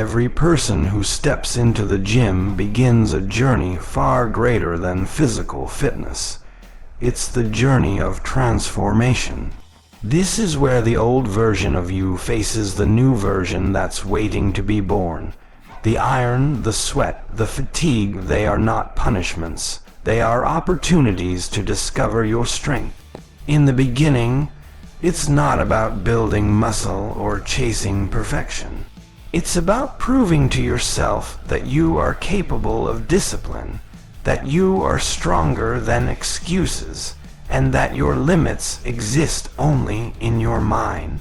Every person who steps into the gym begins a journey far greater than physical fitness. It's the journey of transformation. This is where the old version of you faces the new version that's waiting to be born. The iron, the sweat, the fatigue, they are not punishments. They are opportunities to discover your strength. In the beginning, it's not about building muscle or chasing perfection. It's about proving to yourself that you are capable of discipline, that you are stronger than excuses, and that your limits exist only in your mind.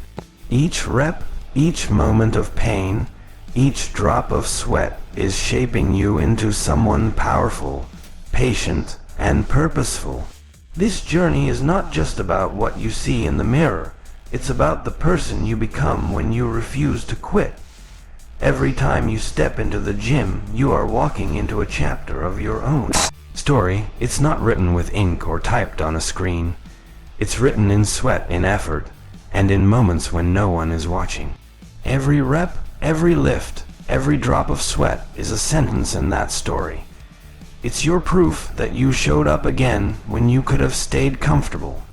Each rep, each moment of pain, each drop of sweat is shaping you into someone powerful, patient, and purposeful. This journey is not just about what you see in the mirror. It's about the person you become when you refuse to quit. Every time you step into the gym, you are walking into a chapter of your own story. It's not written with ink or typed on a screen. It's written in sweat, in effort, and in moments when no one is watching. Every rep, every lift, every drop of sweat is a sentence in that story. It's your proof that you showed up again when you could have stayed comfortable.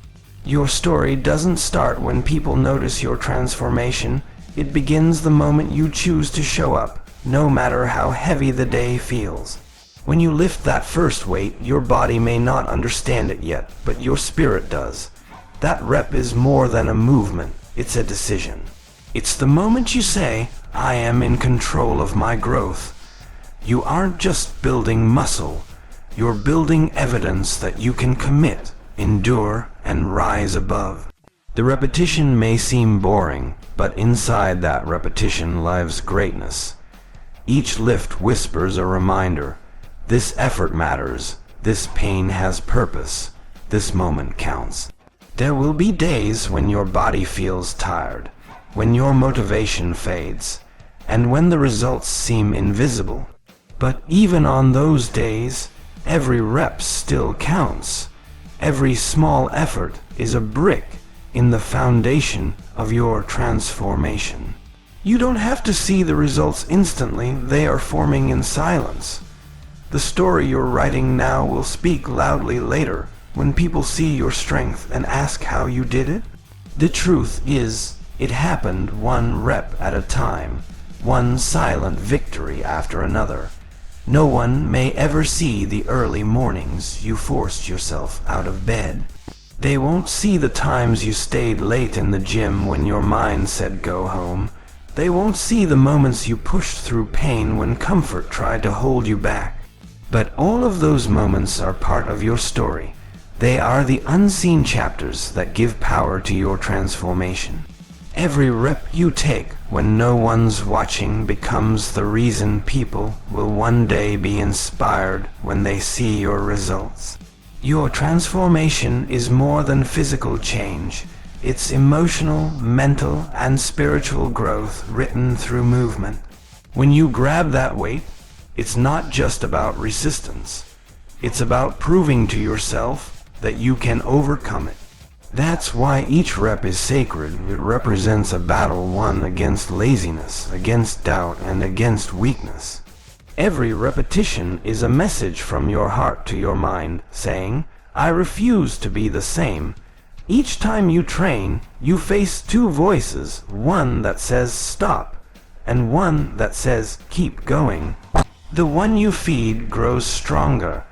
Your story doesn't start when people notice your transformation. It begins the moment you choose to show up, no matter how heavy the day feels. When you lift that first weight, your body may not understand it yet, but your spirit does. That rep is more than a movement, it's a decision. It's the moment you say, I am in control of my growth. You aren't just building muscle, you're building evidence that you can commit, endure, and rise above. The repetition may seem boring, but inside that repetition lives greatness. Each lift whispers a reminder. This effort matters. This pain has purpose. This moment counts. There will be days when your body feels tired, when your motivation fades, and when the results seem invisible. But even on those days, every rep still counts. Every small effort is a brick in the foundation of your transformation. You don't have to see the results instantly, they are forming in silence. The story you're writing now will speak loudly later when people see your strength and ask how you did it. The truth is, it happened one rep at a time, one silent victory after another. No one may ever see the early mornings you forced yourself out of bed. They won't see the times you stayed late in the gym when your mind said go home. They won't see the moments you pushed through pain when comfort tried to hold you back. But all of those moments are part of your story. They are the unseen chapters that give power to your transformation. Every rep you take when no one's watching becomes the reason people will one day be inspired when they see your results. Your transformation is more than physical change. It's emotional, mental, and spiritual growth written through movement. When you grab that weight, it's not just about resistance. It's about proving to yourself that you can overcome it. That's why each rep is sacred. It represents a battle won against laziness, against doubt, and against weakness. Every repetition is a message from your heart to your mind, saying, I refuse to be the same. Each time you train, you face two voices, one that says stop, and one that says keep going. The one you feed grows stronger.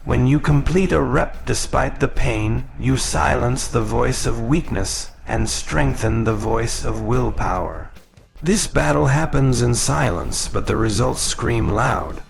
When you complete a rep despite the pain, you silence the voice of weakness and strengthen the voice of willpower. This battle happens in silence, but the results scream loud.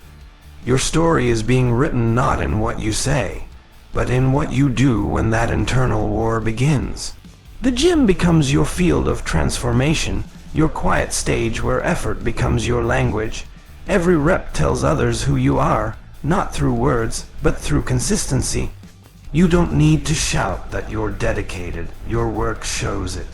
Your story is being written not in what you say, but in what you do when that internal war begins. The gym becomes your field of transformation, your quiet stage where effort becomes your language. Every rep tells others who you are, not through words, but through consistency. You don't need to shout that you're dedicated, your work shows it.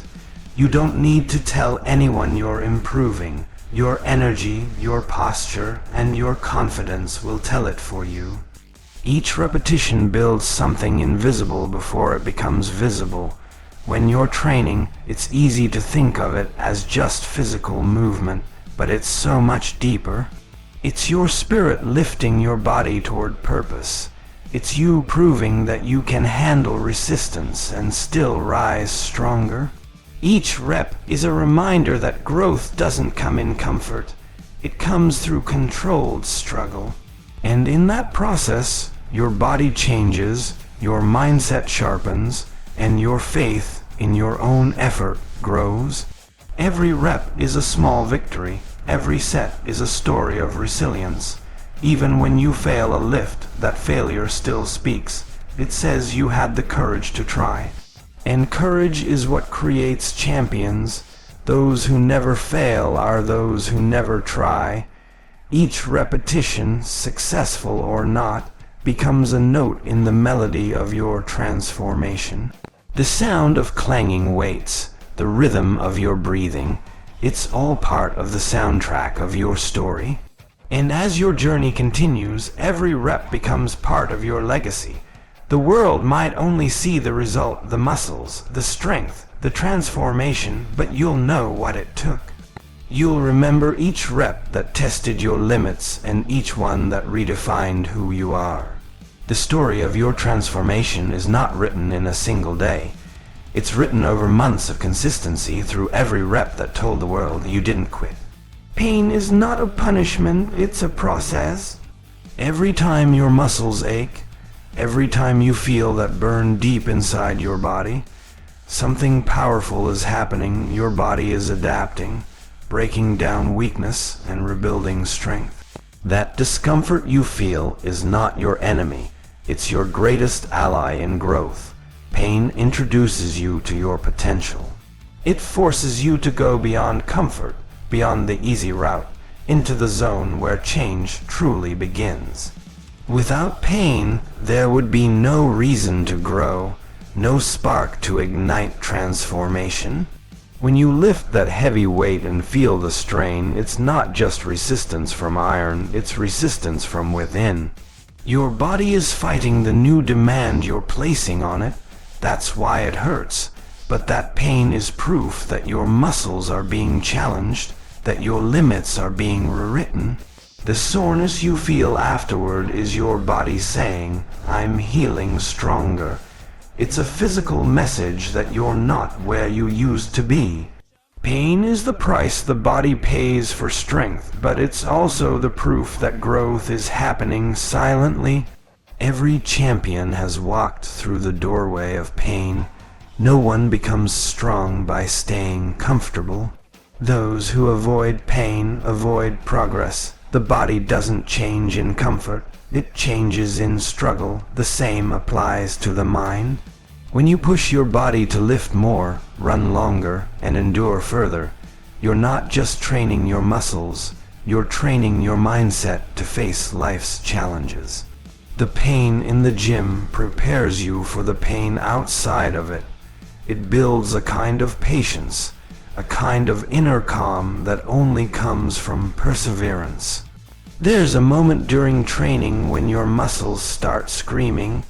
You don't need to tell anyone you're improving. Your energy, your posture, and your confidence will tell it for you. Each repetition builds something invisible before it becomes visible. When you're training, it's easy to think of it as just physical movement, but it's so much deeper. It's your spirit lifting your body toward purpose. It's you proving that you can handle resistance and still rise stronger. Each rep is a reminder that growth doesn't come in comfort. It comes through controlled struggle. And in that process, your body changes, your mindset sharpens, and your faith in your own effort grows. Every rep is a small victory. Every set is a story of resilience. Even when you fail a lift, that failure still speaks. It says you had the courage to try. And courage is what creates champions. Those who never fail are those who never try. Each repetition, successful or not, becomes a note in the melody of your transformation. The sound of clanging weights, the rhythm of your breathing, it's all part of the soundtrack of your story. And as your journey continues, every rep becomes part of your legacy. The world might only see the result, the muscles, the strength, the transformation, but you'll know what it took. You'll remember each rep that tested your limits and each one that redefined who you are. The story of your transformation is not written in a single day. It's written over months of consistency through every rep that told the world you didn't quit. Pain is not a punishment, it's a process. Every time your muscles ache, every time you feel that burn deep inside your body, something powerful is happening. Your body is adapting, breaking down weakness and rebuilding strength. That discomfort you feel is not your enemy. It's your greatest ally in growth. Pain introduces you to your potential. It forces you to go beyond comfort, beyond the easy route, into the zone where change truly begins. Without pain, there would be no reason to grow, no spark to ignite transformation. When you lift that heavy weight and feel the strain, it's not just resistance from iron, it's resistance from within. Your body is fighting the new demand you're placing on it. That's why it hurts. But that pain is proof that your muscles are being challenged, that your limits are being rewritten. The soreness you feel afterward is your body saying, I'm healing stronger. It's a physical message that you're not where you used to be. Pain is the price the body pays for strength, but it's also the proof that growth is happening silently. Every champion has walked through the doorway of pain. No one becomes strong by staying comfortable. Those who avoid pain avoid progress. The body doesn't change in comfort. It changes in struggle. The same applies to the mind. When you push your body to lift more, run longer, and endure further, you're not just training your muscles, you're training your mindset to face life's challenges. The pain in the gym prepares you for the pain outside of it. It builds a kind of patience, a kind of inner calm that only comes from perseverance. There's a moment during training when your muscles start screaming,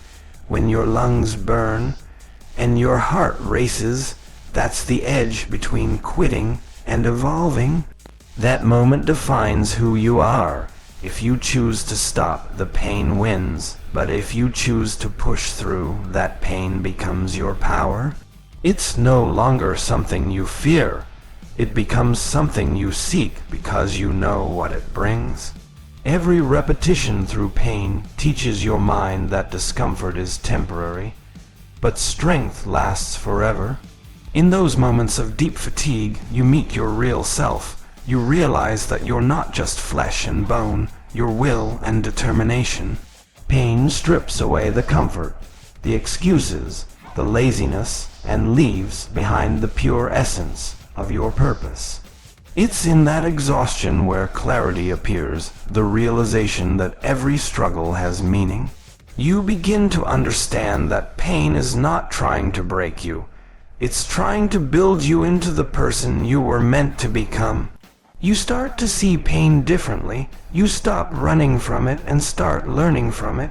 when your lungs burn, and your heart races. That's the edge between quitting and evolving. That moment defines who you are. If you choose to stop, the pain wins. But if you choose to push through, that pain becomes your power. It's no longer something you fear. It becomes something you seek because you know what it brings. Every repetition through pain teaches your mind that discomfort is temporary, but strength lasts forever. In those moments of deep fatigue, you meet your real self. You realize that you're not just flesh and bone, you're will and determination. Pain strips away the comfort, the excuses, the laziness, and leaves behind the pure essence of your purpose. It's in that exhaustion where clarity appears, the realization that every struggle has meaning. You begin to understand that pain is not trying to break you. It's trying to build you into the person you were meant to become. You start to see pain differently. You stop running from it and start learning from it.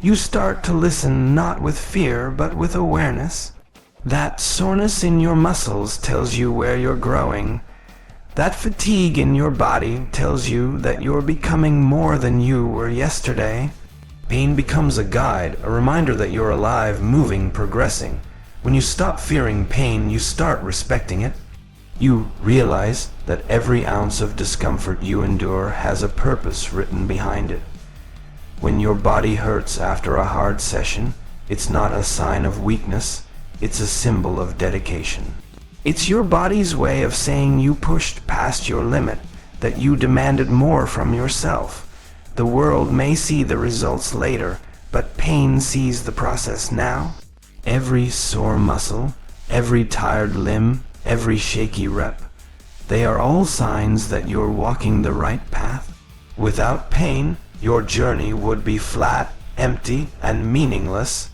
You start to listen not with fear but with awareness. That soreness in your muscles tells you where you're growing. That fatigue in your body tells you that you're becoming more than you were yesterday. Pain becomes a guide, a reminder that you're alive, moving, progressing. When you stop fearing pain, you start respecting it. You realize that every ounce of discomfort you endure has a purpose written behind it. When your body hurts after a hard session, it's not a sign of weakness, it's a symbol of dedication. It's your body's way of saying you pushed past your limit, that you demanded more from yourself. The world may see the results later, but pain sees the process now. Every sore muscle, every tired limb, every shaky rep, they are all signs that you're walking the right path. Without pain, your journey would be flat, empty, and meaningless.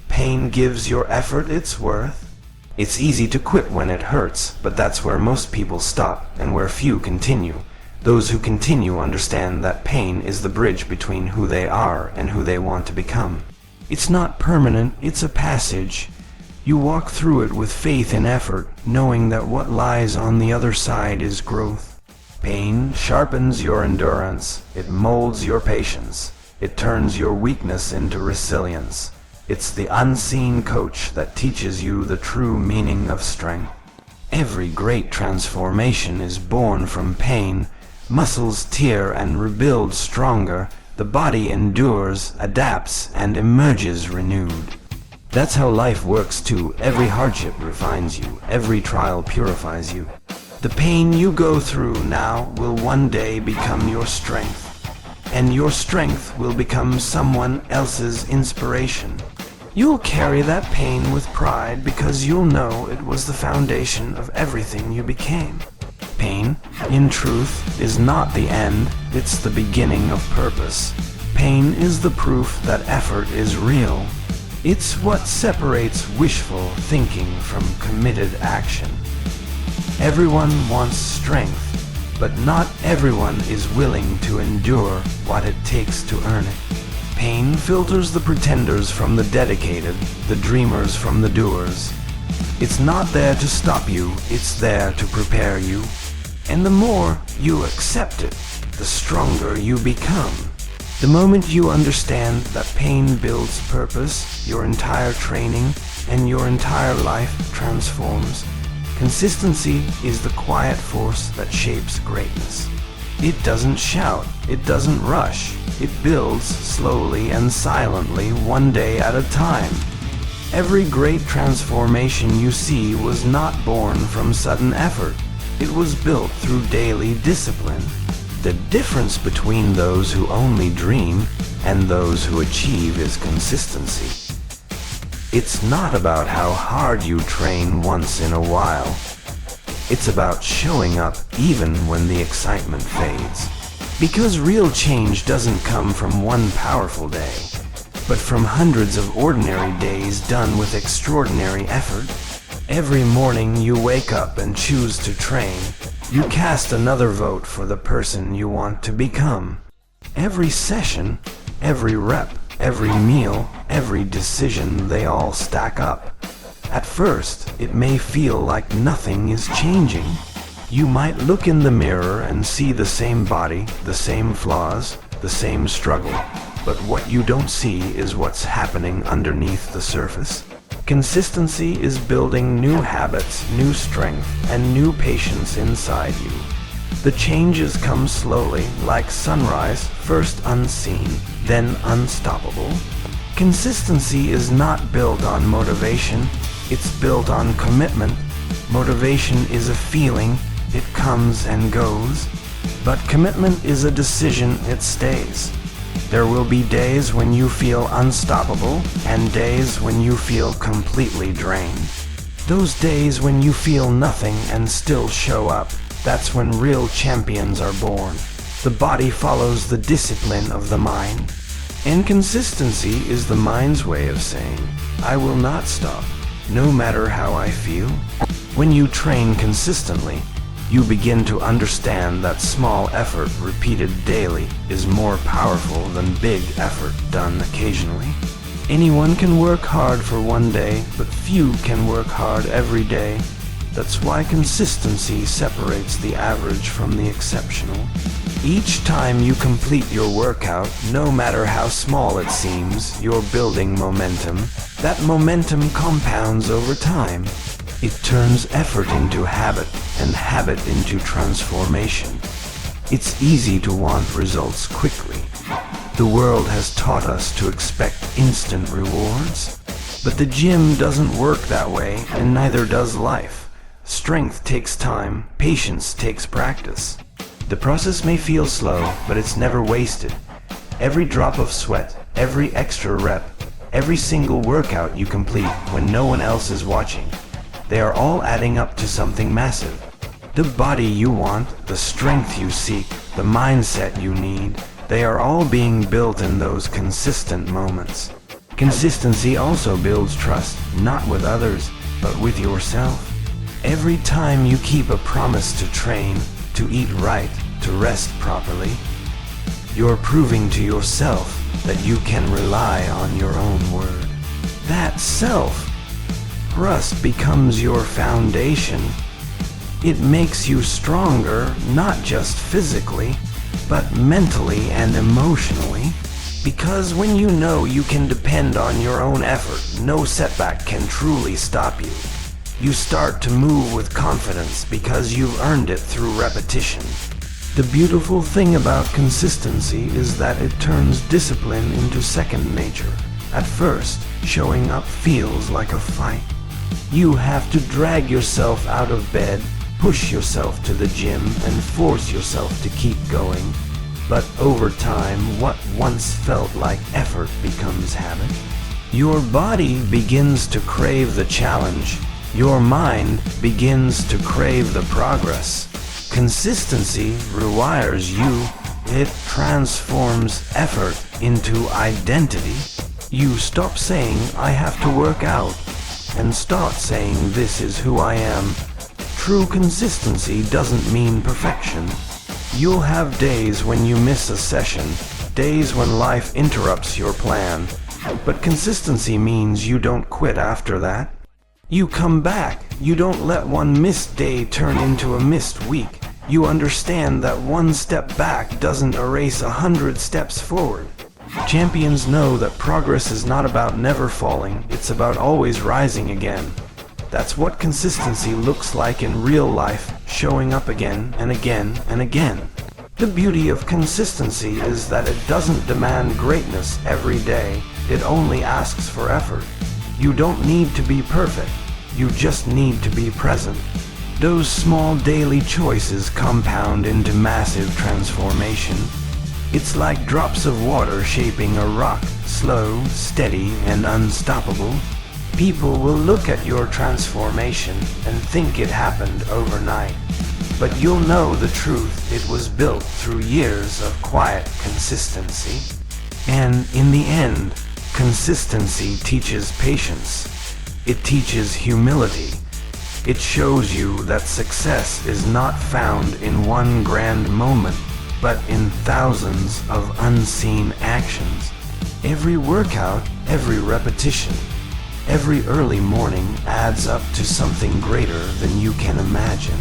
Pain gives your effort its worth. It's easy to quit when it hurts, but that's where most people stop and where few continue. Those who continue understand that pain is the bridge between who they are and who they want to become. It's not permanent, it's a passage. You walk through it with faith and effort, knowing that what lies on the other side is growth. Pain sharpens your endurance, it molds your patience, it turns your weakness into resilience. It's the unseen coach that teaches you the true meaning of strength. Every great transformation is born from pain. Muscles tear and rebuild stronger. The body endures, adapts, and emerges renewed. That's how life works too. Every hardship refines you. Every trial purifies you. The pain you go through now will one day become your strength. And your strength will become someone else's inspiration. You'll carry that pain with pride because you'll know it was the foundation of everything you became. Pain, in truth, is not the end, it's the beginning of purpose. Pain is the proof that effort is real. It's what separates wishful thinking from committed action. Everyone wants strength, but not everyone is willing to endure what it takes to earn it. Pain filters the pretenders from the dedicated, the dreamers from the doers. It's not there to stop you, it's there to prepare you. And the more you accept it, the stronger you become. The moment you understand that pain builds purpose, your entire training and your entire life transforms. Consistency is the quiet force that shapes greatness. It doesn't shout, it doesn't rush. It builds slowly and silently, one day at a time. Every great transformation you see was not born from sudden effort. It was built through daily discipline. The difference between those who only dream and those who achieve is consistency. It's not about how hard you train once in a while. It's about showing up even when the excitement fades. Because real change doesn't come from one powerful day, but from hundreds of ordinary days done with extraordinary effort. Every morning you wake up and choose to train. You cast another vote for the person you want to become. Every session, every rep, every meal, every decision, they all stack up. At first, it may feel like nothing is changing. You might look in the mirror and see the same body, the same flaws, the same struggle. But what you don't see is what's happening underneath the surface. Consistency is building new habits, new strength, and new patience inside you. The changes come slowly, like sunrise, first unseen, then unstoppable. Consistency is not built on motivation, it's built on commitment. Motivation is a feeling, it comes and goes. But commitment is a decision, it stays. There will be days when you feel unstoppable and days when you feel completely drained. Those days when you feel nothing and still show up, that's when real champions are born. The body follows the discipline of the mind. And consistency is the mind's way of saying, I will not stop, no matter how I feel. When you train consistently, you begin to understand that small effort repeated daily is more powerful than big effort done occasionally. Anyone can work hard for one day, but few can work hard every day. That's why consistency separates the average from the exceptional. Each time you complete your workout, no matter how small it seems, you're building momentum. That momentum compounds over time. It turns effort into habit, and habit into transformation. It's easy to want results quickly. The world has taught us to expect instant rewards. But the gym doesn't work that way, and neither does life. Strength takes time, patience takes practice. The process may feel slow, but it's never wasted. Every drop of sweat, every extra rep, every single workout you complete when no one else is watching, they are all adding up to something massive. The body you want, the strength you seek, the mindset you need, they are all being built in those consistent moments. Consistency also builds trust, not with others, but with yourself. Every time you keep a promise to train, to eat right, to rest properly, you're proving to yourself that you can rely on your own word. That self-trust becomes your foundation. It makes you stronger, not just physically, but mentally and emotionally. Because when you know you can depend on your own effort, no setback can truly stop you. You start to move with confidence because you've earned it through repetition. The beautiful thing about consistency is that it turns discipline into second nature. At first, showing up feels like a fight. You have to drag yourself out of bed, push yourself to the gym, and force yourself to keep going. But over time, what once felt like effort becomes habit. Your body begins to crave the challenge. Your mind begins to crave the progress. Consistency rewires you. It transforms effort into identity. You stop saying, "I have to work out," and start saying, "This is who I am." True consistency doesn't mean perfection. You'll have days when you miss a session, days when life interrupts your plan. But consistency means you don't quit after that. You come back. You don't let one missed day turn into a missed week. You understand that one step back doesn't erase 100 steps forward. Champions know that progress is not about never falling, it's about always rising again. That's what consistency looks like in real life, showing up again and again and again. The beauty of consistency is that it doesn't demand greatness every day, it only asks for effort. You don't need to be perfect, you just need to be present. Those small daily choices compound into massive transformation. It's like drops of water shaping a rock, slow, steady, and unstoppable. People will look at your transformation and think it happened overnight. But you'll know the truth, it was built through years of quiet consistency. And in the end, consistency teaches patience. It teaches humility. It shows you that success is not found in one grand moment, but in thousands of unseen actions. Every workout, every repetition, every early morning adds up to something greater than you can imagine.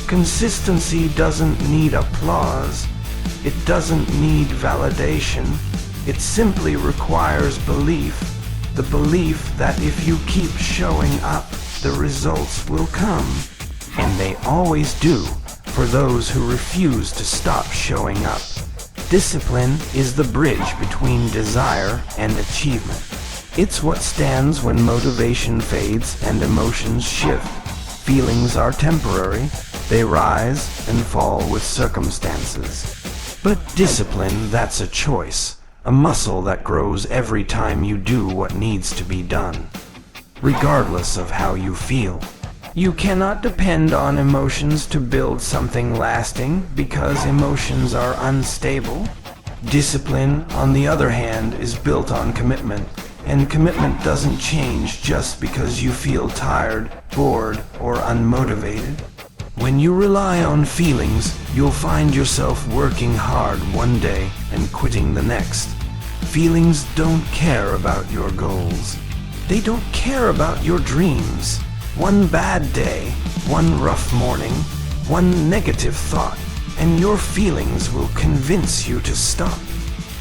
Consistency doesn't need applause. It doesn't need validation. It simply requires belief. The belief that if you keep showing up, the results will come. And they always do, for those who refuse to stop showing up. Discipline is the bridge between desire and achievement. It's what stands when motivation fades and emotions shift. Feelings are temporary. They rise and fall with circumstances. But discipline, that's a choice, a muscle that grows every time you do what needs to be done, regardless of how you feel. You cannot depend on emotions to build something lasting because emotions are unstable. Discipline, on the other hand, is built on commitment, and commitment doesn't change just because you feel tired, bored, or unmotivated. When you rely on feelings, you'll find yourself working hard one day and quitting the next. Feelings don't care about your goals. They don't care about your dreams. One bad day, one rough morning, one negative thought, and your feelings will convince you to stop.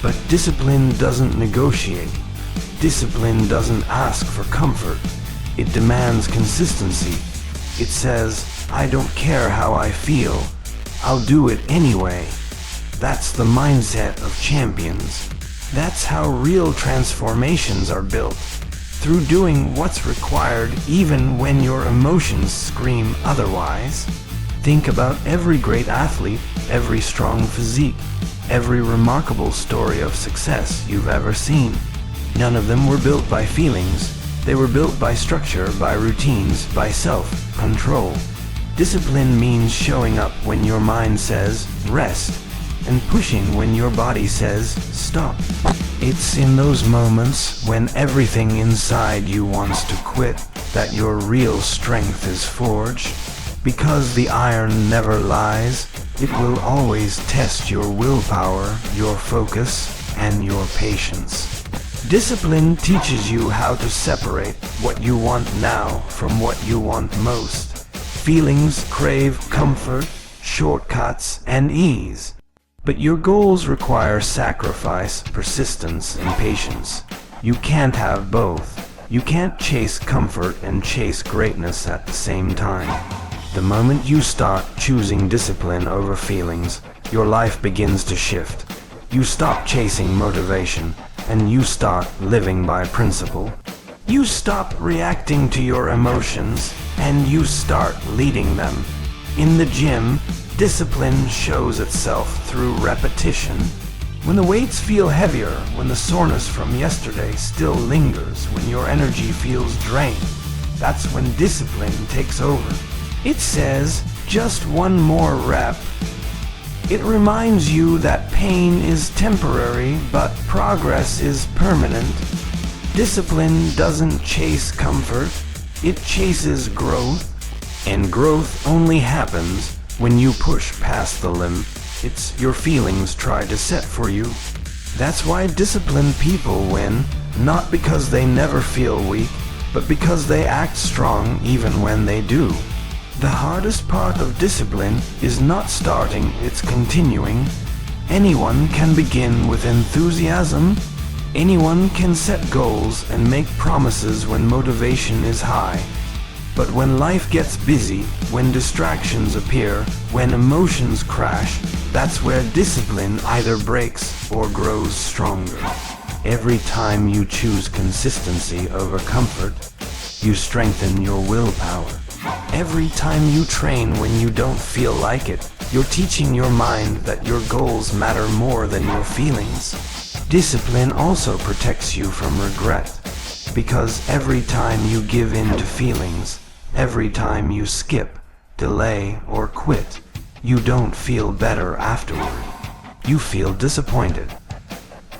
But discipline doesn't negotiate. Discipline doesn't ask for comfort. It demands consistency. It says, I don't care how I feel. I'll do it anyway. That's the mindset of champions. That's how real transformations are built. Through doing what's required even when your emotions scream otherwise. Think about every great athlete, every strong physique, every remarkable story of success you've ever seen. None of them were built by feelings. They were built by structure, by routines, by self-control. Discipline means showing up when your mind says rest, and pushing when your body says stop. It's in those moments when everything inside you wants to quit that your real strength is forged. Because the iron never lies, it will always test your willpower, your focus, and your patience. Discipline teaches you how to separate what you want now from what you want most. Feelings crave comfort, shortcuts, and ease. But your goals require sacrifice, persistence, and patience. You can't have both. You can't chase comfort and chase greatness at the same time. The moment you start choosing discipline over feelings, your life begins to shift. You stop chasing motivation, and you start living by principle. You stop reacting to your emotions, and you start leading them. In the gym, discipline shows itself through repetition. When the weights feel heavier, when the soreness from yesterday still lingers, when your energy feels drained, that's when discipline takes over. It says, just one more rep. It reminds you that pain is temporary, but progress is permanent. Discipline doesn't chase comfort, it chases growth. And growth only happens when you push past the limit your feelings try to set for you. That's why disciplined people win, not because they never feel weak, but because they act strong even when they do. The hardest part of discipline is not starting, it's continuing. Anyone can begin with enthusiasm. Anyone can set goals and make promises when motivation is high. But when life gets busy, when distractions appear, when emotions crash, that's where discipline either breaks or grows stronger. Every time you choose consistency over comfort, you strengthen your willpower. Every time you train when you don't feel like it, you're teaching your mind that your goals matter more than your feelings. Discipline also protects you from regret, because every time you give in to feelings, every time you skip, delay, or quit, you don't feel better afterward. You feel disappointed.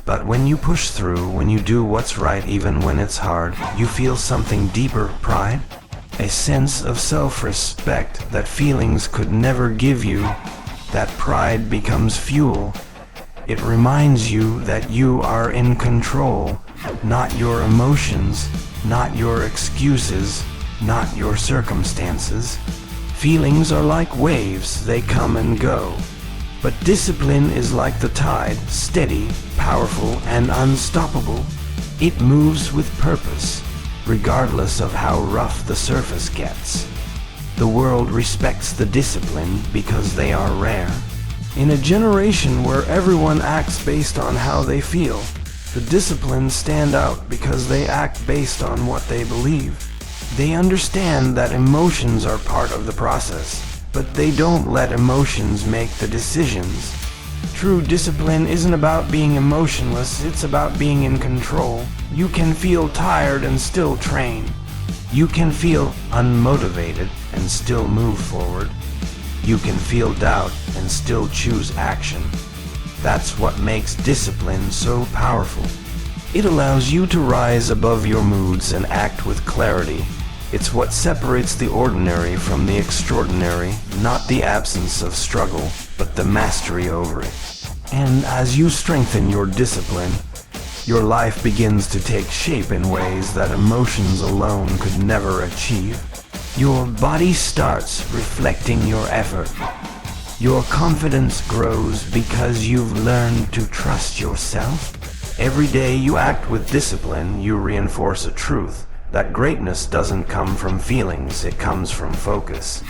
But when you push through, when you do what's right even when it's hard, you feel something deeper: pride, a sense of self-respect that feelings could never give you. That pride becomes fuel. It reminds you that you are in control, not your emotions, not your excuses, not your circumstances. Feelings are like waves, they come and go. But discipline is like the tide, steady, powerful, and unstoppable. It moves with purpose, regardless of how rough the surface gets. The world respects the discipline because they are rare. In a generation where everyone acts based on how they feel, the disciplined stand out because they act based on what they believe. They understand that emotions are part of the process, but they don't let emotions make the decisions. True discipline isn't about being emotionless, it's about being in control. You can feel tired and still train. You can feel unmotivated and still move forward. You can feel doubt and still choose action. That's what makes discipline so powerful. It allows you to rise above your moods and act with clarity. It's what separates the ordinary from the extraordinary, not the absence of struggle, but the mastery over it. And as you strengthen your discipline, your life begins to take shape in ways that emotions alone could never achieve. Your body starts reflecting your effort. Your confidence grows because you've learned to trust yourself. Every day you act with discipline, you reinforce a truth that greatness doesn't come from feelings, it comes from focus.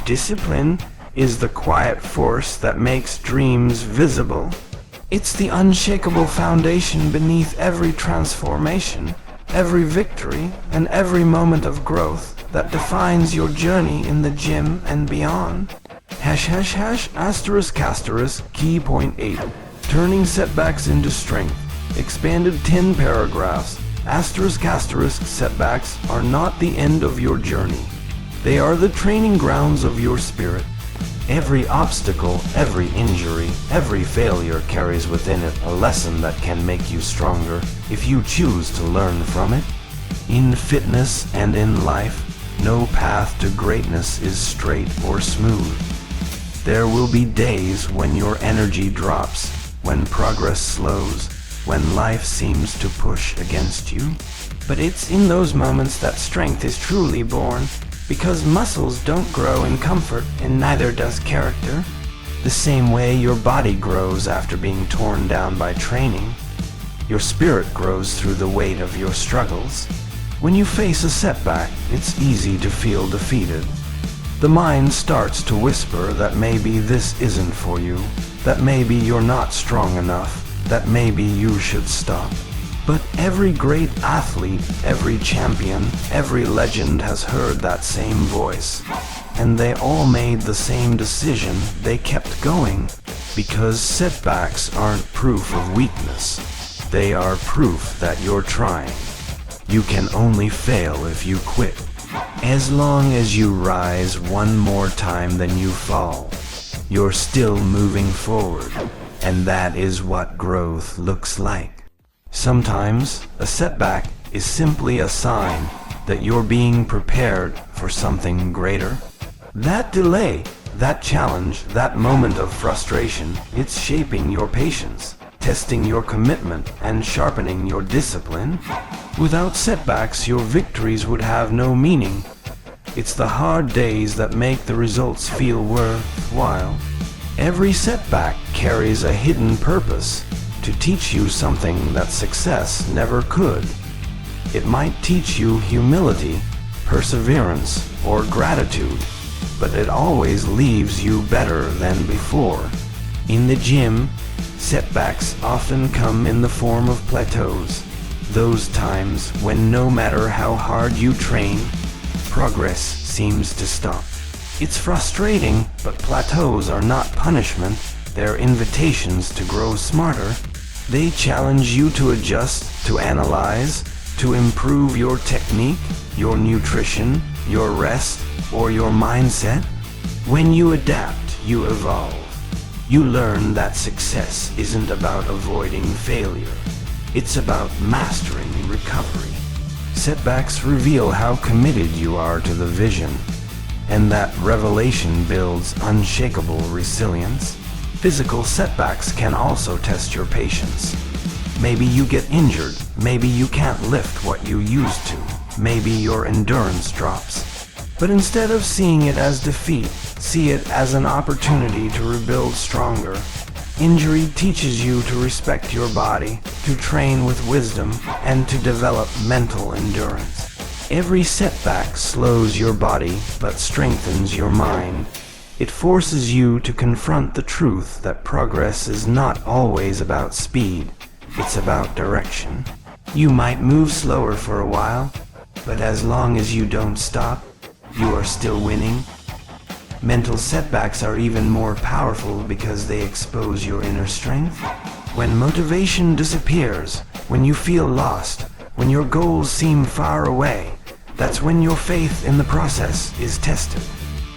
Discipline is the quiet force that makes dreams visible. It's the unshakable foundation beneath every transformation, every victory, and every moment of growth that defines your journey in the gym and beyond. #*****, key point 8. Turning setbacks into strength. Expanded 10 paragraphs. Setbacks are not the end of your journey. They are the training grounds of your spirit. Every obstacle, every injury, every failure carries within it a lesson that can make you stronger if you choose to learn from it. In fitness and in life, no path to greatness is straight or smooth. There will be days when your energy drops, when progress slows, when life seems to push against you. But it's in those moments that strength is truly born, because muscles don't grow in comfort and neither does character. The same way your body grows after being torn down by training, your spirit grows through the weight of your struggles. When you face a setback, it's easy to feel defeated. The mind starts to whisper that maybe this isn't for you, that maybe you're not strong enough, that maybe you should stop. But every great athlete, every champion, every legend has heard that same voice. And they all made the same decision. They kept going. Because setbacks aren't proof of weakness. They are proof that you're trying. You can only fail if you quit. As long as you rise one more time than you fall, you're still moving forward. And that is what growth looks like. Sometimes, a setback is simply a sign that you're being prepared for something greater. That delay, that challenge, that moment of frustration, it's shaping your patience, testing your commitment, and sharpening your discipline. Without setbacks, your victories would have no meaning. It's the hard days that make the results feel worthwhile. Every setback carries a hidden purpose, to teach you something that success never could. It might teach you humility, perseverance, or gratitude, but it always leaves you better than before. In the gym, setbacks often come in the form of plateaus, those times when no matter how hard you train, progress seems to stop. It's frustrating, but plateaus are not punishment, they're invitations to grow smarter. They challenge you to adjust, to analyze, to improve your technique, your nutrition, your rest, or your mindset. When you adapt, you evolve. You learn that success isn't about avoiding failure. It's about mastering recovery. Setbacks reveal how committed you are to the vision, and that revelation builds unshakable resilience. Physical setbacks can also test your patience. Maybe you get injured, maybe you can't lift what you used to, maybe your endurance drops. But instead of seeing it as defeat, see it as an opportunity to rebuild stronger. Injury teaches you to respect your body, to train with wisdom, and to develop mental endurance. Every setback slows your body but strengthens your mind. It forces you to confront the truth that progress is not always about speed, it's about direction. You might move slower for a while, but as long as you don't stop, you are still winning. Mental setbacks are even more powerful because they expose your inner strength. When motivation disappears, when you feel lost, when your goals seem far away, that's when your faith in the process is tested.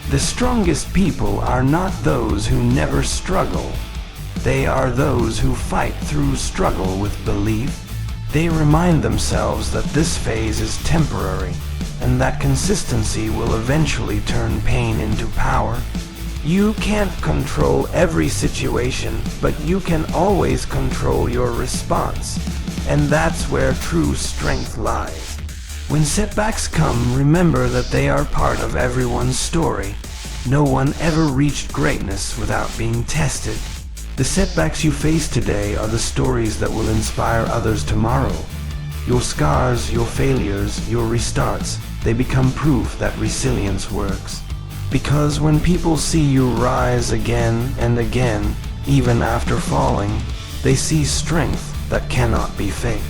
The strongest people are not those who never struggle. They are those who fight through struggle with belief. They remind themselves that this phase is temporary and that consistency will eventually turn pain into power. You can't control every situation, but you can always control your response. And that's where true strength lies. When setbacks come, remember that they are part of everyone's story. No one ever reached greatness without being tested. The setbacks you face today are the stories that will inspire others tomorrow. Your scars, your failures, your restarts, they become proof that resilience works. Because when people see you rise again and again, even after falling, they see strength that cannot be faked.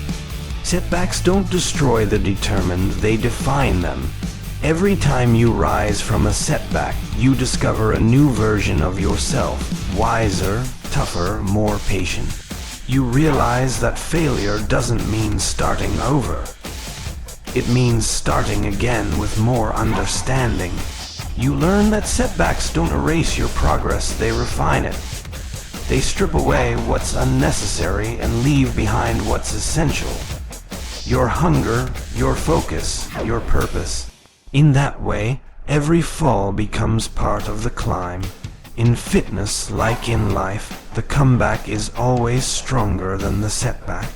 Setbacks don't destroy the determined, they define them. Every time you rise from a setback, you discover a new version of yourself, wiser, tougher, more patient. You realize that failure doesn't mean starting over. It means starting again with more understanding. You learn that setbacks don't erase your progress, they refine it. They strip away what's unnecessary and leave behind what's essential. Your hunger, your focus, your purpose. In that way, every fall becomes part of the climb. In fitness, like in life, the comeback is always stronger than the setback.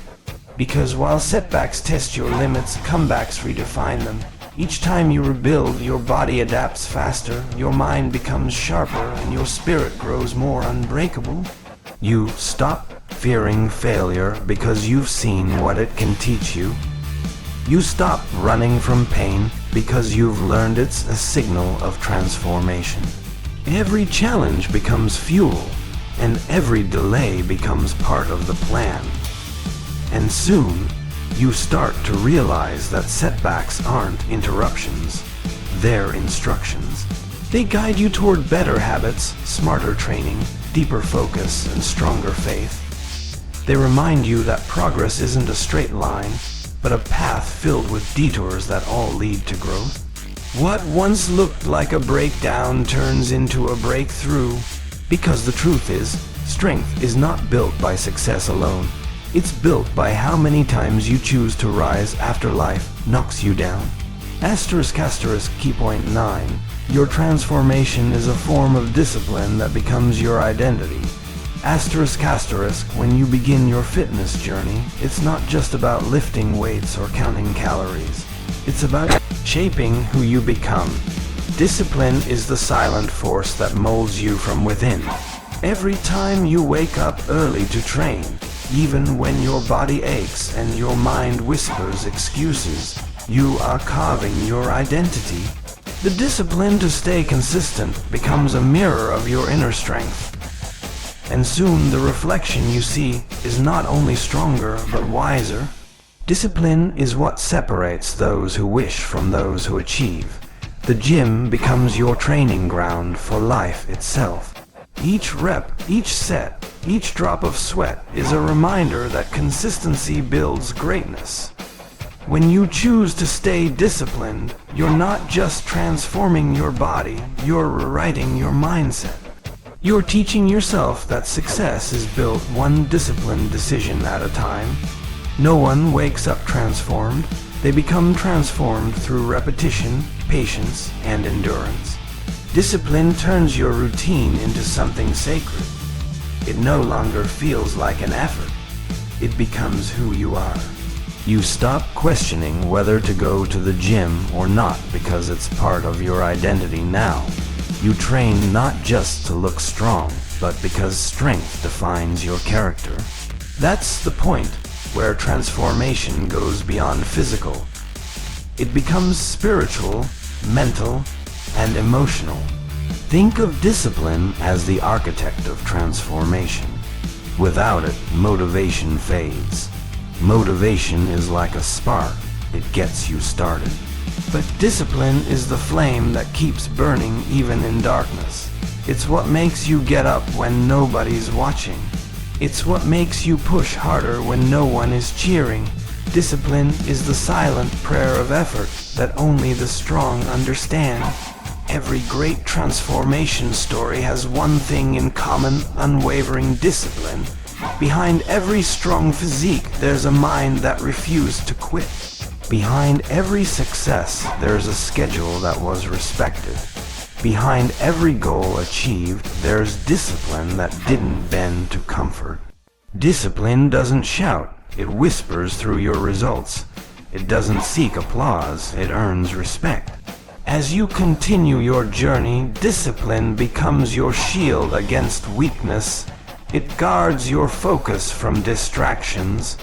Because while setbacks test your limits, comebacks redefine them. Each time you rebuild, your body adapts faster, your mind becomes sharper, and your spirit grows more unbreakable. You stop fearing failure because you've seen what it can teach you. You stop running from pain because you've learned it's a signal of transformation. Every challenge becomes fuel, and every delay becomes part of the plan. And soon, you start to realize that setbacks aren't interruptions, they're instructions. They guide you toward better habits, smarter training, deeper focus, and stronger faith. They remind you that progress isn't a straight line, but a path filled with detours that all lead to growth. What once looked like a breakdown turns into a breakthrough, because the truth is, strength is not built by success alone. It's built by how many times you choose to rise after life knocks you down. Key point 9. Your transformation is a form of discipline that becomes your identity. When you begin your fitness journey, it's not just about lifting weights or counting calories. It's about shaping who you become. Discipline is the silent force that molds you from within. Every time you wake up early to train, even when your body aches and your mind whispers excuses, you are carving your identity. The discipline to stay consistent becomes a mirror of your inner strength. And soon the reflection you see is not only stronger but wiser. Discipline is what separates those who wish from those who achieve. The gym becomes your training ground for life itself. Each rep, each set, each drop of sweat is a reminder that consistency builds greatness. When you choose to stay disciplined, you're not just transforming your body, you're rewriting your mindset. You're teaching yourself that success is built one disciplined decision at a time. No one wakes up transformed. They become transformed through repetition, patience, and endurance. Discipline turns your routine into something sacred. It no longer feels like an effort. It becomes who you are. You stop questioning whether to go to the gym or not because it's part of your identity now. You train not just to look strong, but because strength defines your character. That's the point where transformation goes beyond physical. It becomes spiritual, mental, and emotional. Think of discipline as the architect of transformation. Without it, motivation fades. Motivation is like a spark. It gets you started. But discipline is the flame that keeps burning even in darkness. It's what makes you get up when nobody's watching. It's what makes you push harder when no one is cheering. Discipline is the silent prayer of effort that only the strong understand. Every great transformation story has one thing in common: unwavering discipline. Behind every strong physique, there's a mind that refused to quit. Behind every success, there's a schedule that was respected. Behind every goal achieved, there's discipline that didn't bend to comfort. Discipline doesn't shout, it whispers through your results. It doesn't seek applause, it earns respect. As you continue your journey, discipline becomes your shield against weakness. It guards your focus from distractions.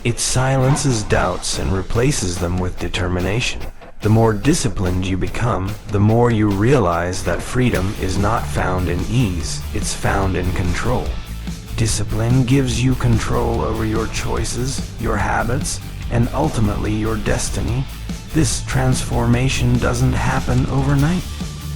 It silences doubts and replaces them with determination. The more disciplined you become, the more you realize that freedom is not found in ease, it's found in control. Discipline gives you control over your choices, your habits, and ultimately your destiny. This transformation doesn't happen overnight.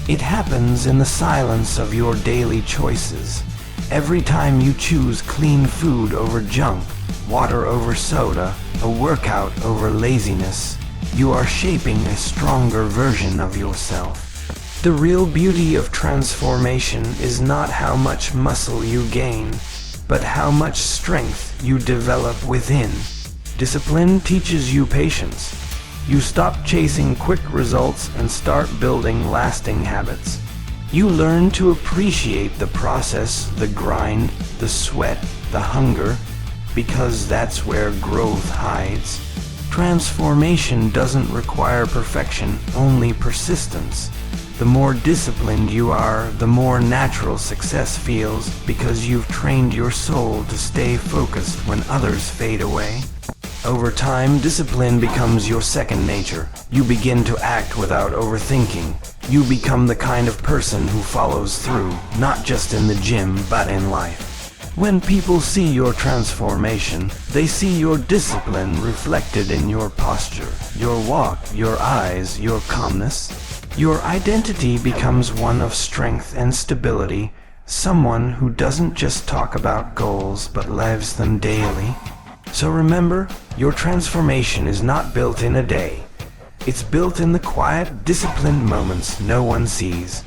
It happens in the silence of your daily choices. Every time you choose clean food over junk, water over soda, a workout over laziness, you are shaping a stronger version of yourself. The real beauty of transformation is not how much muscle you gain, but how much strength you develop within. Discipline teaches you patience. You stop chasing quick results and start building lasting habits. You learn to appreciate the process, the grind, the sweat, the hunger, because that's where growth hides. Transformation doesn't require perfection, only persistence. The more disciplined you are, the more natural success feels, because you've trained your soul to stay focused when others fade away. Over time, discipline becomes your second nature. You begin to act without overthinking. You become the kind of person who follows through, not just in the gym, but in life. When people see your transformation, they see your discipline reflected in your posture, your walk, your eyes, your calmness. Your identity becomes one of strength and stability, someone who doesn't just talk about goals, but lives them daily. So remember, your transformation is not built in a day. It's built in the quiet, disciplined moments no one sees.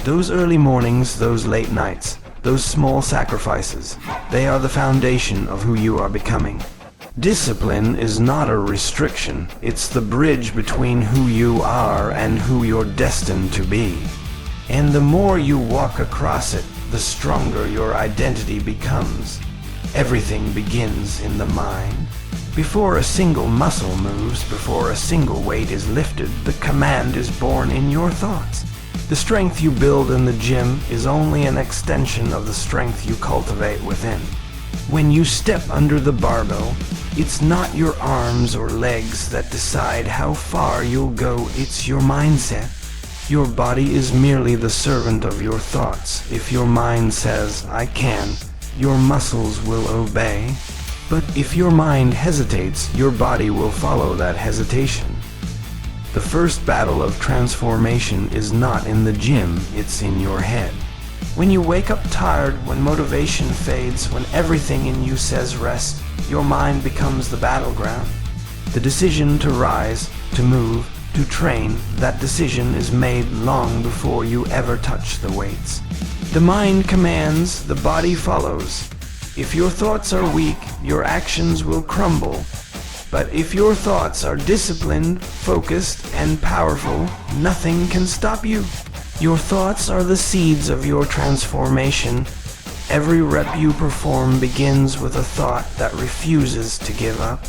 Those early mornings, those late nights, those small sacrifices, they are the foundation of who you are becoming. Discipline is not a restriction, it's the bridge between who you are and who you're destined to be. And the more you walk across it, the stronger your identity becomes. Everything begins in the mind. Before a single muscle moves, before a single weight is lifted, the command is born in your thoughts. The strength you build in the gym is only an extension of the strength you cultivate within. When you step under the barbell, it's not your arms or legs that decide how far you'll go, it's your mindset. Your body is merely the servant of your thoughts. If your mind says, "I can," your muscles will obey. But if your mind hesitates, your body will follow that hesitation. The first battle of transformation is not in the gym, it's in your head. When you wake up tired, when motivation fades, when everything in you says rest, your mind becomes the battleground. The decision to rise, to move, to train, that decision is made long before you ever touch the weights. The mind commands, the body follows. If your thoughts are weak, your actions will crumble. But if your thoughts are disciplined, focused, and powerful, nothing can stop you. Your thoughts are the seeds of your transformation. Every rep you perform begins with a thought that refuses to give up.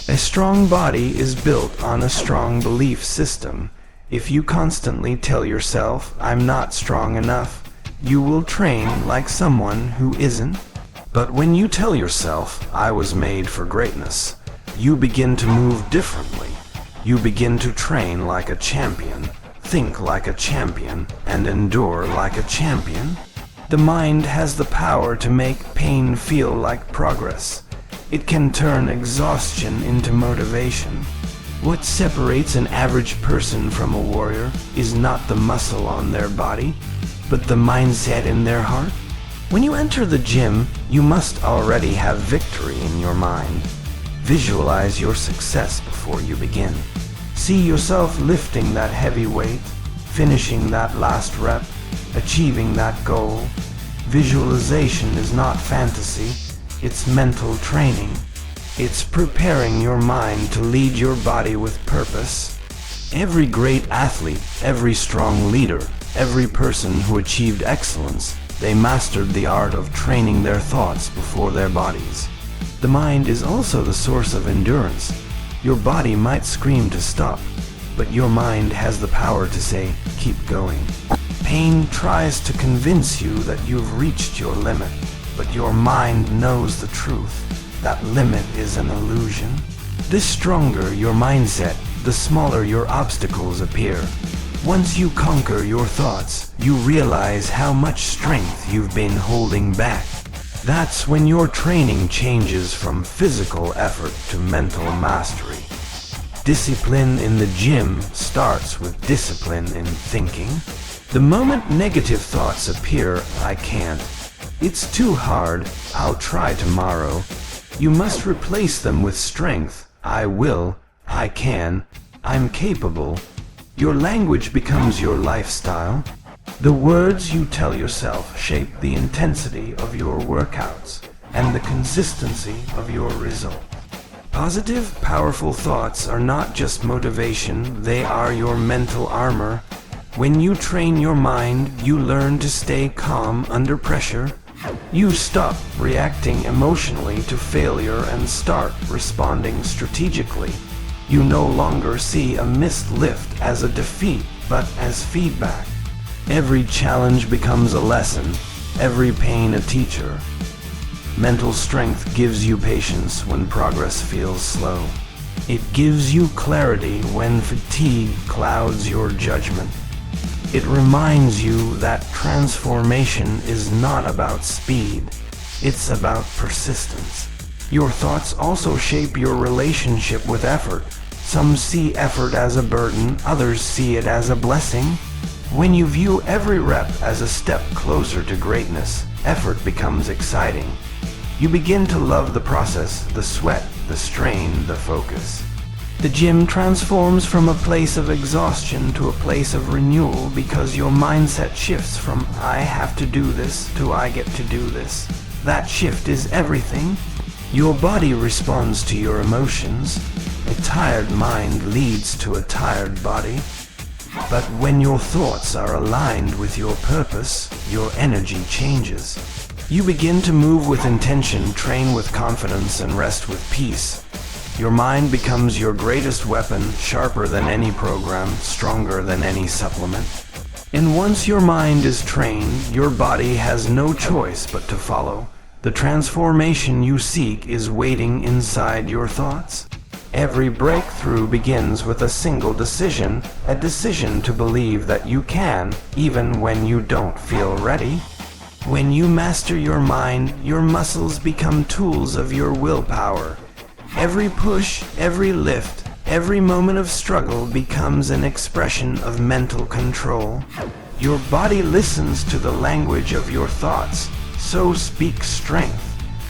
A strong body is built on a strong belief system. If you constantly tell yourself, "I'm not strong enough," you will train like someone who isn't. But when you tell yourself, "I was made for greatness," you begin to move differently. You begin to train like a champion, think like a champion, and endure like a champion. The mind has the power to make pain feel like progress. It can turn exhaustion into motivation. What separates an average person from a warrior is not the muscle on their body, but the mindset in their heart. When you enter the gym, you must already have victory in your mind. Visualize your success before you begin. See yourself lifting that heavy weight, finishing that last rep, achieving that goal. Visualization is not fantasy, it's mental training. It's preparing your mind to lead your body with purpose. Every great athlete, every strong leader, every person who achieved excellence, they mastered the art of training their thoughts before their bodies. The mind is also the source of endurance. Your body might scream to stop, but your mind has the power to say, keep going. Pain tries to convince you that you've reached your limit, but your mind knows the truth. That limit is an illusion. The stronger your mindset, the smaller your obstacles appear. Once you conquer your thoughts, you realize how much strength you've been holding back. That's when your training changes from physical effort to mental mastery. Discipline in the gym starts with discipline in thinking. The moment negative thoughts appear, I can't, it's too hard, I'll try tomorrow, you must replace them with strength. I will, I can, I'm capable. Your language becomes your lifestyle. The words you tell yourself shape the intensity of your workouts and the consistency of your result. Positive, powerful thoughts are not just motivation, they are your mental armor. When you train your mind, you learn to stay calm under pressure. You stop reacting emotionally to failure and start responding strategically. You no longer see a missed lift as a defeat, but as feedback. Every challenge becomes a lesson, every pain a teacher. Mental strength gives you patience when progress feels slow. It gives you clarity when fatigue clouds your judgment. It reminds you that transformation is not about speed, it's about persistence. Your thoughts also shape your relationship with effort. Some see effort as a burden, others see it as a blessing. When you view every rep as a step closer to greatness, effort becomes exciting. You begin to love the process, the sweat, the strain, the focus. The gym transforms from a place of exhaustion to a place of renewal because your mindset shifts from I have to do this to I get to do this. That shift is everything. Your body responds to your emotions. A tired mind leads to a tired body. But when your thoughts are aligned with your purpose, your energy changes. You begin to move with intention, train with confidence, and rest with peace. Your mind becomes your greatest weapon, sharper than any program, stronger than any supplement. And once your mind is trained, your body has no choice but to follow. The transformation you seek is waiting inside your thoughts. Every breakthrough begins with a single decision, a decision to believe that you can, even when you don't feel ready. When you master your mind, your muscles become tools of your willpower. Every push, every lift, every moment of struggle becomes an expression of mental control. Your body listens to the language of your thoughts, so speak strength,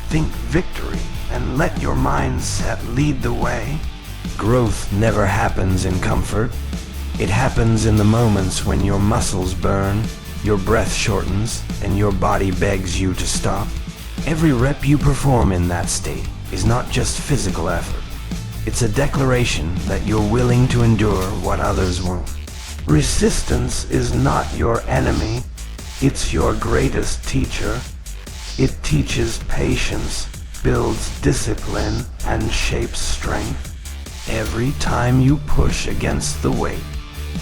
think victory, and let your mindset lead the way. Growth never happens in comfort. It happens in the moments when your muscles burn, your breath shortens, and your body begs you to stop. Every rep you perform in that state is not just physical effort. It's a declaration that you're willing to endure what others won't. Resistance is not your enemy. It's your greatest teacher. It teaches patience, builds discipline, and shapes strength. Every time you push against the weight,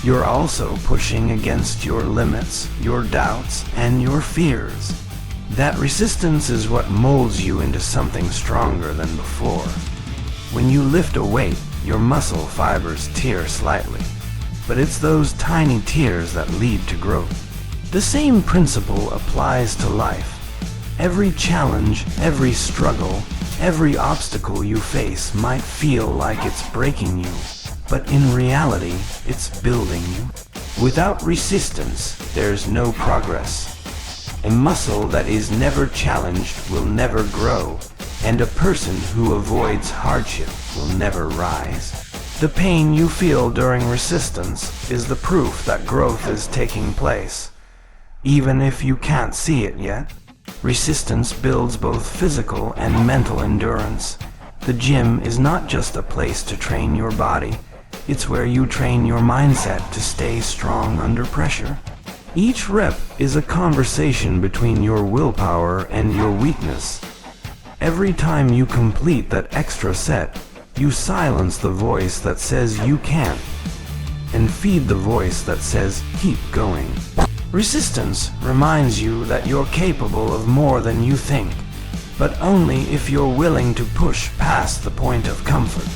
you're also pushing against your limits, your doubts, and your fears. That resistance is what molds you into something stronger than before. When you lift a weight, your muscle fibers tear slightly, but it's those tiny tears that lead to growth. The same principle applies to life. Every challenge, every struggle, every obstacle you face might feel like it's breaking you, but in reality, it's building you. Without resistance, there's no progress. A muscle that is never challenged will never grow, and a person who avoids hardship will never rise. The pain you feel during resistance is the proof that growth is taking place. Even if you can't see it yet, resistance builds both physical and mental endurance. The gym is not just a place to train your body, it's where you train your mindset to stay strong under pressure. Each rep is a conversation between your willpower and your weakness. Every time you complete that extra set, You silence the voice that says you can't, and feed the voice that says keep going. Resistance reminds you that you're capable of more than you think, but only if you're willing to push past the point of comfort.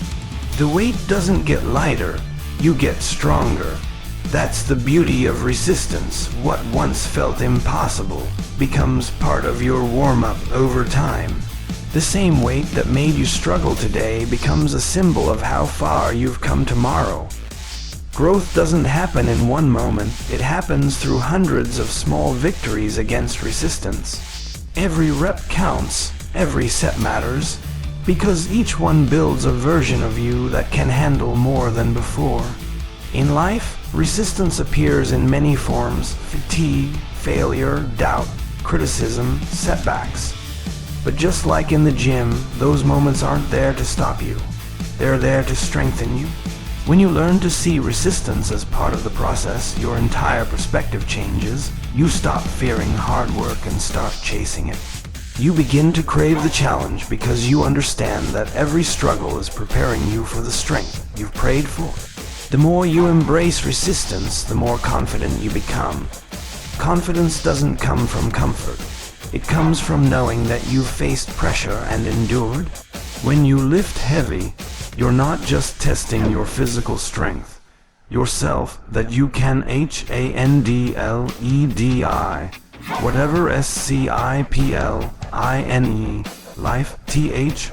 The weight doesn't get lighter, you get stronger. That's the beauty of resistance. What once felt impossible becomes part of your warm-up over time. The same weight that made you struggle today becomes a symbol of how far you've come tomorrow. Growth doesn't happen in one moment, it happens through hundreds of small victories against resistance. Every rep counts, every set matters, because each one builds a version of you that can handle more than before. In life, resistance appears in many forms: fatigue, failure, doubt, criticism, setbacks. But just like in the gym, those moments aren't there to stop you. They're there to strengthen you. When you learn to see resistance as part of the process, your entire perspective changes. You stop fearing hard work and start chasing it. You begin to crave the challenge because you understand that every struggle is preparing you for the strength you've prayed for. The more you embrace resistance, the more confident you become. Confidence doesn't come from comfort. It comes from knowing that you've faced pressure and endured. When you lift heavy, you're not just testing your physical strength, yourself, that you can handledi, whatever SCIPLINE, life THROWS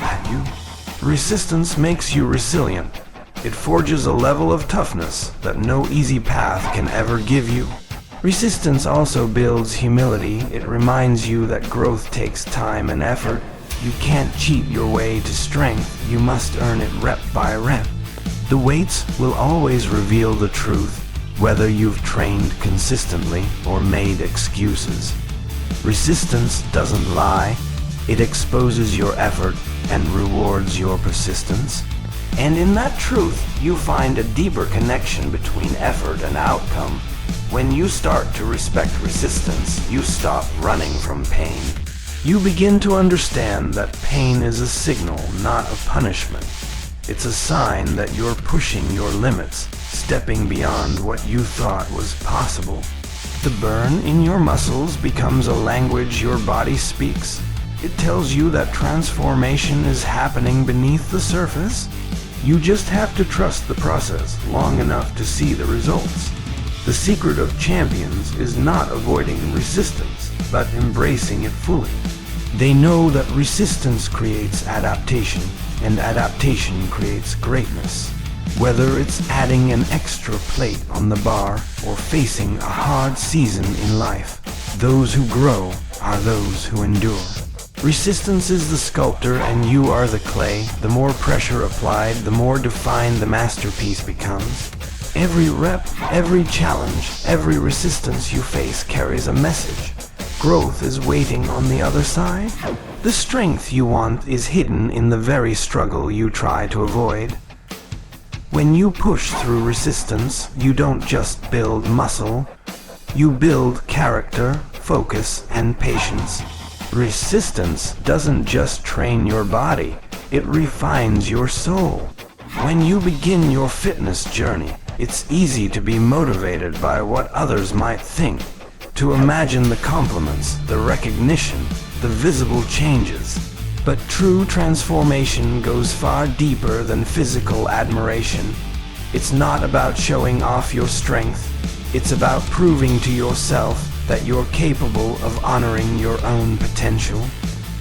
at you. Resistance makes you resilient. It forges a level of toughness that no easy path can ever give you. Resistance also builds humility. It reminds you that growth takes time and effort. You can't cheat your way to strength. You must earn it rep by rep. The weights will always reveal the truth, whether you've trained consistently or made excuses. Resistance doesn't lie. It exposes your effort and rewards your persistence. And in that truth, you find a deeper connection between effort and outcome. When you start to respect resistance, you stop running from pain. You begin to understand that pain is a signal, not a punishment. It's a sign that you're pushing your limits, stepping beyond what you thought was possible. The burn in your muscles becomes a language your body speaks. It tells you that transformation is happening beneath the surface. You just have to trust the process long enough to see the results. The secret of champions is not avoiding resistance, but embracing it fully. They know that resistance creates adaptation, and adaptation creates greatness. Whether it's adding an extra plate on the bar or facing a hard season in life, those who grow are those who endure. Resistance is the sculptor and you are the clay. The more pressure applied, the more defined the masterpiece becomes. Every rep, every challenge, every resistance you face carries a message. Growth is waiting on the other side. The strength you want is hidden in the very struggle you try to avoid. When you push through resistance, you don't just build muscle, you build character, focus, and patience. Resistance doesn't just train your body, it refines your soul. When you begin your fitness journey, it's easy to be motivated by what others might think, to imagine the compliments, the recognition, the visible changes. But true transformation goes far deeper than physical admiration. It's not about showing off your strength. It's about proving to yourself that you're capable of honoring your own potential.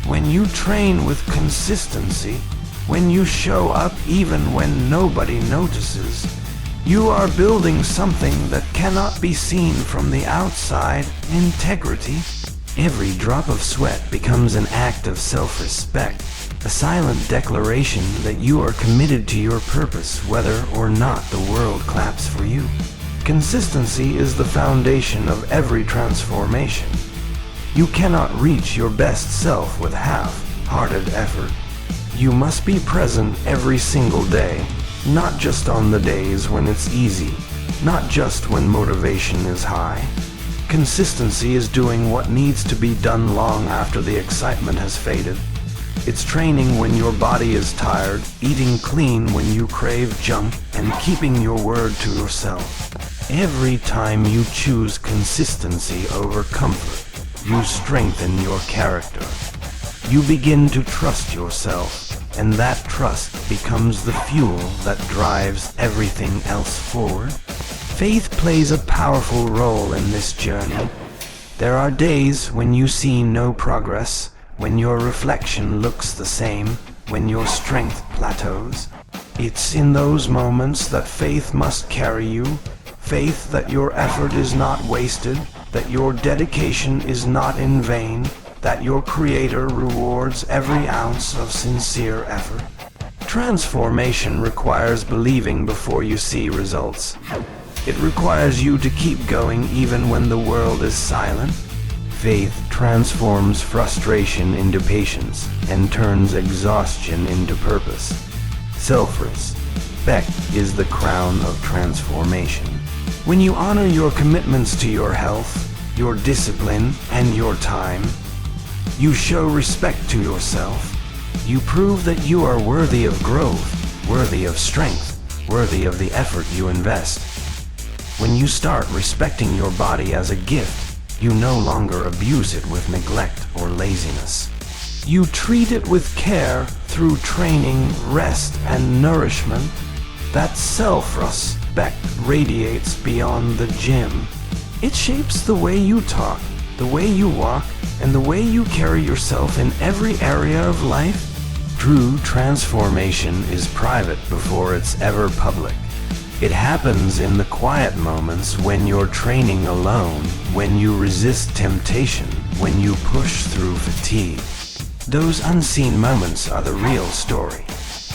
When you train with consistency, when you show up even when nobody notices, you are building something that cannot be seen from the outside: integrity. Every drop of sweat becomes an act of self-respect, a silent declaration that you are committed to your purpose whether or not the world claps for you. Consistency is the foundation of every transformation. You cannot reach your best self with half-hearted effort. You must be present every single day, not just on the days when it's easy, not just when motivation is high. Consistency is doing what needs to be done long after the excitement has faded. It's training when your body is tired, eating clean when you crave junk, and keeping your word to yourself. Every time you choose consistency over comfort, you strengthen your character. You begin to trust yourself, and that trust becomes the fuel that drives everything else forward. Faith plays a powerful role in this journey. There are days when you see no progress, when your reflection looks the same, when your strength plateaus. It's in those moments that faith must carry you, faith that your effort is not wasted, that your dedication is not in vain, that your Creator rewards every ounce of sincere effort. Transformation requires believing before you see results. It requires you to keep going even when the world is silent. Faith transforms frustration into patience and turns exhaustion into purpose. Self-respect is the crown of transformation. When you honor your commitments to your health, your discipline, and your time, you show respect to yourself. You prove that you are worthy of growth, worthy of strength, worthy of the effort you invest. When you start respecting your body as a gift, you no longer abuse it with neglect or laziness. You treat it with care through training, rest, and nourishment. That self-respect radiates beyond the gym. It shapes the way you talk, the way you walk, and the way you carry yourself in every area of life. True transformation is private before it's ever public. It happens in the quiet moments when you're training alone, when you resist temptation, when you push through fatigue. Those unseen moments are the real story.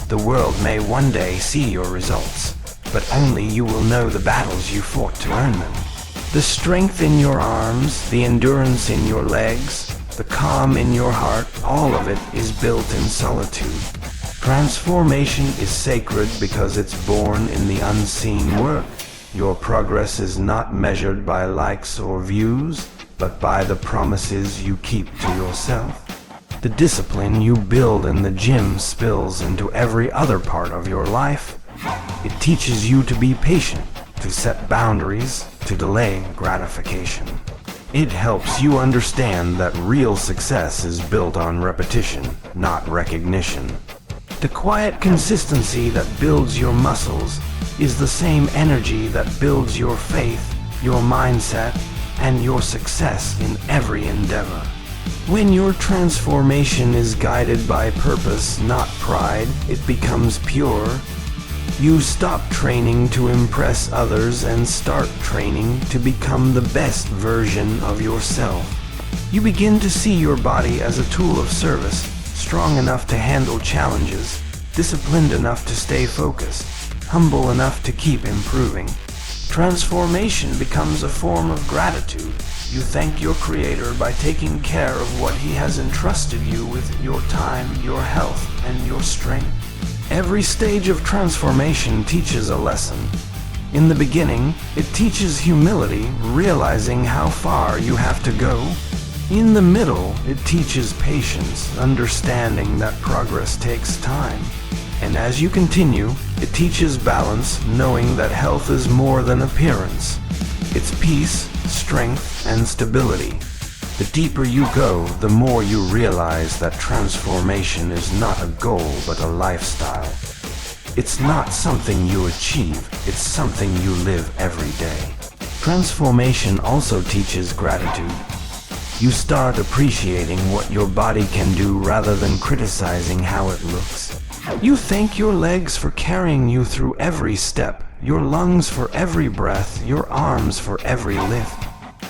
The world may one day see your results, but only you will know the battles you fought to earn them. The strength in your arms, the endurance in your legs, the calm in your heart, all of it is built in solitude. Transformation is sacred because it's born in the unseen work. Your progress is not measured by likes or views, but by the promises you keep to yourself. The discipline you build in the gym spills into every other part of your life. It teaches you to be patient, to set boundaries, to delay gratification. It helps you understand that real success is built on repetition, not recognition. The quiet consistency that builds your muscles is the same energy that builds your faith, your mindset, and your success in every endeavor. When your transformation is guided by purpose, not pride, it becomes pure. You stop training to impress others and start training to become the best version of yourself. You begin to see your body as a tool of service, strong enough to handle challenges, disciplined enough to stay focused, humble enough to keep improving. Transformation becomes a form of gratitude. You thank your Creator by taking care of what He has entrusted you with: your time, your health, and your strength. Every stage of transformation teaches a lesson. In the beginning, it teaches humility, realizing how far you have to go. In the middle, it teaches patience, understanding that progress takes time. And as you continue, it teaches balance, knowing that health is more than appearance. It's peace, strength, and stability. The deeper you go, the more you realize that transformation is not a goal but a lifestyle. It's not something you achieve, it's something you live every day. Transformation also teaches gratitude. You start appreciating what your body can do rather than criticizing how it looks. You thank your legs for carrying you through every step, your lungs for every breath, your arms for every lift.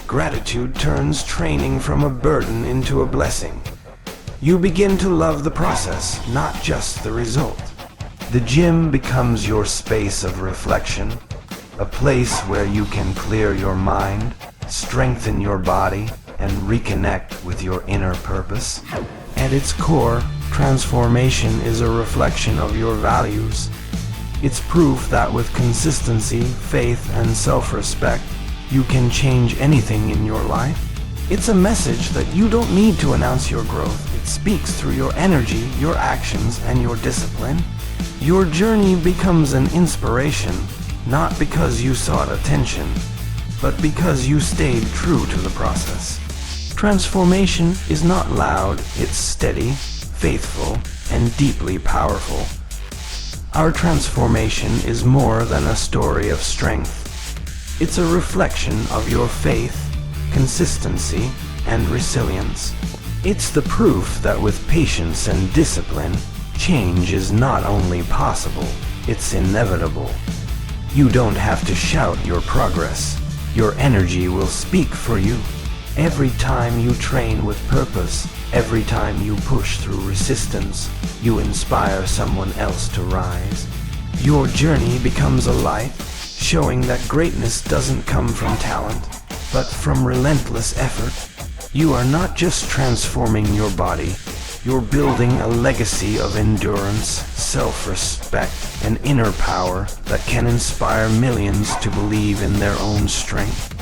Gratitude turns training from a burden into a blessing. You begin to love the process, not just the result. The gym becomes your space of reflection, a place where you can clear your mind, strengthen your body, and reconnect with your inner purpose. At its core, transformation is a reflection of your values. It's proof that with consistency, faith, and self-respect, you can change anything in your life. It's a message that you don't need to announce your growth. It speaks through your energy, your actions, and your discipline. Your journey becomes an inspiration, not because you sought attention, but because you stayed true to the process. Transformation is not loud, it's steady, faithful, and deeply powerful. Our transformation is more than a story of strength. It's a reflection of your faith, consistency, and resilience. It's the proof that with patience and discipline, change is not only possible, it's inevitable. You don't have to shout your progress. Your energy will speak for you. Every time you train with purpose, every time you push through resistance, you inspire someone else to rise. Your journey becomes a light, showing that greatness doesn't come from talent, but from relentless effort. You are not just transforming your body, you're building a legacy of endurance, self-respect, and inner power that can inspire millions to believe in their own strength.